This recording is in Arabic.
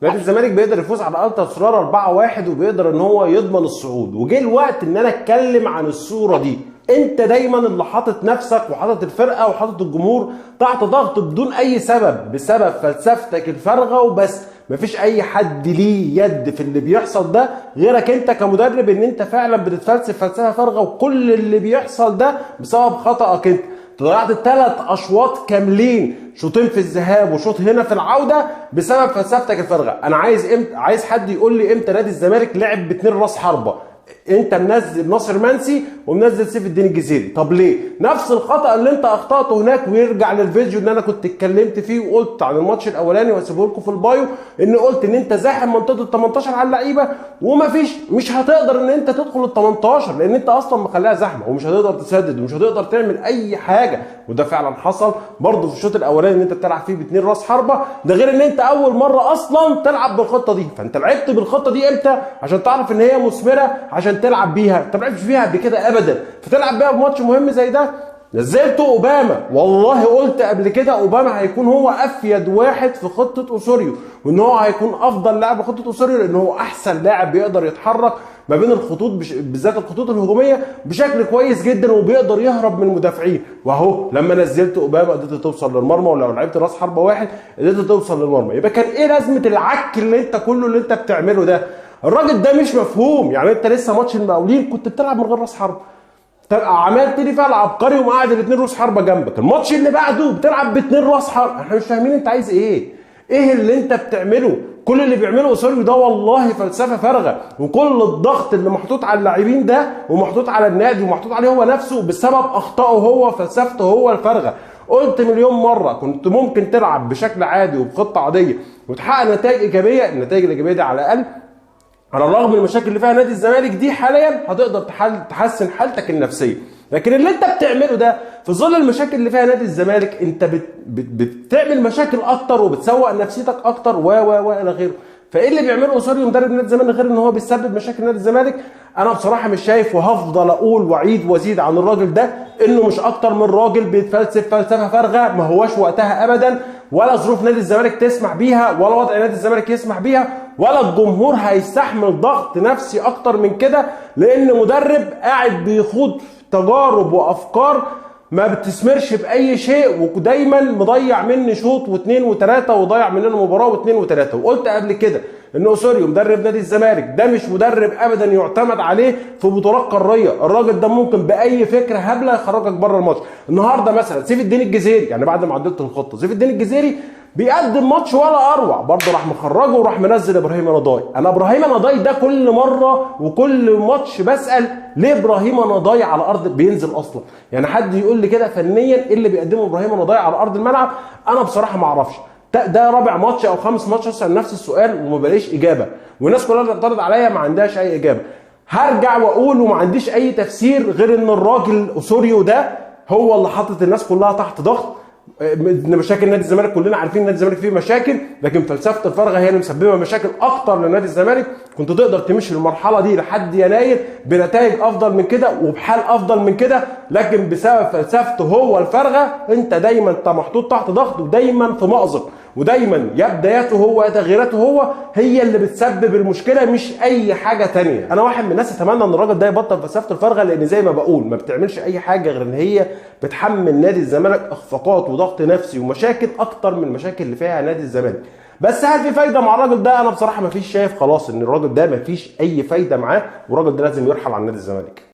نادي الزمالك بيقدر يفوز على الترا سولار 4-1 وبيقدر ان هو يضمن الصعود، وجه الوقت ان انا اتكلم عن الصوره دي. انت دايما اللي حاطط نفسك وحاطط الفرقه وحاطط الجمهور تحت ضغط بدون اي سبب، بسبب فلسفتك الفارغه وبس. مفيش اي حد ليه يد في اللي بيحصل ده غيرك انت كمدرب، ان انت فعلا بتتفلسف فلسفه فارغه، وكل اللي بيحصل ده بسبب خطأك انت. ضيعت 3 اشواط كاملين، شوطين في الذهاب وشوط هنا في العوده، بسبب فلسفتك الفارغه. انا عايز حد يقول لي امتى نادي الزمالك لعب ب2 راس حربه؟ انت منزل ناصر منسي ومنزل سيف الدين الجزيري، طب ليه؟ نفس الخطا اللي انت اخطاته هناك، ويرجع للفيديو اللي انا كنت اتكلمت فيه وقلت عن الماتش الاولاني واسيبه لكم في البايو، ان قلت ان انت زاحم منطقه ال 18 على اللعيبه، مش هتقدر ان انت تدخل ال 18 لان انت اصلا مخليها زحمه، ومش هتقدر تسدد ومش هتقدر تعمل اي حاجه. وده فعلا حصل برضه في الشوط الاولاني، ان انت بتلعب فيه ب2 راس حربه. ده غير ان انت اول مره اصلا تلعب بالخطه دي، فانت لعبت بالخطه دي امتى؟ عشان تعرف ان هي مثمره، عشان تلعب بيها. انت ما لعبتش بيها قبل كده ابدا، فتلعب بيها بماتش مهم زي ده. نزلت اوباما، والله قلت قبل كده اوباما هيكون هو افيد واحد في خطه اوسوريو، وان هو هيكون افضل لاعب في خطه اوسوريو، لان هو احسن لاعب بيقدر يتحرك ما بين الخطوط، بالذات الخطوط الهجوميه بشكل كويس جدا، وبيقدر يهرب من المدافعين. واهو لما نزلت اوباما قدرت توصل للمرمى، ولو لعبت راس حربه واحد قدرت توصل للمرمى. يبقى كان ايه لازمه العك اللي انت كله اللي انت بتعمله ده؟ الراجل ده مش مفهوم. يعني انت لسه ماتش المقاولين كنت بتلعب من غير راس حربه، عملت لي فعل عبقري ومقعد الاثنين راس حربه جنبك. الماتش اللي بعده بتلعب ب2 راس حربه. احنا مش فاهمين انت عايز ايه؟ ايه اللي انت بتعمله؟ كل اللي بيعمله اوسوريو ده والله فلسفه فارغه، وكل الضغط اللي محطوط على اللاعبين ده ومحطوط على النادي ومحطوط عليه هو نفسه بسبب اخطائه هو، فلسفته هو الفارغه. قلت مليون مره كنت ممكن تلعب بشكل عادي وبخطه عاديه وتحقق نتائج ايجابيه. النتائج الايجابيه دي على الاقل، على الرغم من المشاكل اللي فيها نادي الزمالك دي حاليا، هتقدر تحسن حالتك النفسيه. لكن اللي انت بتعمله ده في ظل المشاكل اللي فيها نادي الزمالك، انت بتعمل مشاكل اكتر وبتسوق نفسيتك اكتر و الى غيره. فايه اللي بيعمله اوسوريو مدرب نادي الزمالك غير ان هو بيسبب مشاكل نادي الزمالك؟ انا بصراحه مش شايف، وهفضل اقول واعيد وازيد عن الراجل ده انه مش اكتر من راجل بيتفلسف فلسفه فارغه ما هواش وقتها ابدا، ولا ظروف نادي الزمالك تسمح بيها، ولا وضع نادي الزمالك يسمح بيها، ولا الجمهور هيستحمل ضغط نفسي اكتر من كده، لان مدرب قاعد بيخوض تجارب وافكار ما بتثمرش باي شيء، ودايما مضيع مني شوط واثنين وثلاثه، وضيع مننا مباراه واثنين وثلاثه. وقلت قبل كده ان اوسوريو مدرب نادي الزمالك ده مش مدرب ابدا يعتمد عليه في بطولات قاريه. الراجل ده ممكن باي فكره هبله يخرجك بره الماتش. النهارده مثلا سيف الدين الجزيري، يعني بعد ما عدلت الخطه، سيف الدين الجزيري بيقدم ماتش ولا اروع، برضه راح مخرجه وراح منزل ابراهيم نضاي. انا ابراهيم نضاي ده كل مره وكل ماتش بسال ليه ابراهيم نضاي على ارض بينزل اصلا؟ يعني حد يقول لي كده فنيا ايه اللي بيقدمه ابراهيم نضاي على ارض الملعب؟ انا بصراحه ما اعرفش. ده رابع ماتش او 5 ماتش اسال نفس السؤال وما بلاقيش اجابه، والناس كلها اللي بتعترض عليا ما عندهاش اي اجابه. هرجع واقول وما عنديش اي تفسير غير ان الراجل اوسوريو ده هو اللي حاطط الناس كلها تحت ضغط. مشاكل نادي الزمالك كلنا عارفين نادي الزمالك فيه مشاكل، لكن فلسفه الفارغه هي اللي مسببه مشاكل اكتر لنادي الزمالك. كنت تقدر تمشي المرحله دي لحد يناير بنتائج افضل من كده وبحال افضل من كده، لكن بسبب فلسفته هو الفارغه انت دايما محطوط تحت ضغط، ودايما في مأزق، ودايما يا بداياته هو يا تغييراته هو هي اللي بتسبب المشكله، مش اي حاجه تانية. انا واحد من الناس اتمنى ان الراجل ده يبطل فلسفته الفارغه، لان زي ما بقول ما بتعملش اي حاجه غير ان هي بتحمل نادي الزمالك اخفاقات وضغط نفسي ومشاكل اكتر من المشاكل اللي فيها نادي الزمالك. بس هل في فايده مع الراجل ده؟ انا بصراحه ما فيش، شايف خلاص ان الراجل ده ما فيش اي فايده معاه، والراجل ده لازم يرحل عن نادي الزمالك.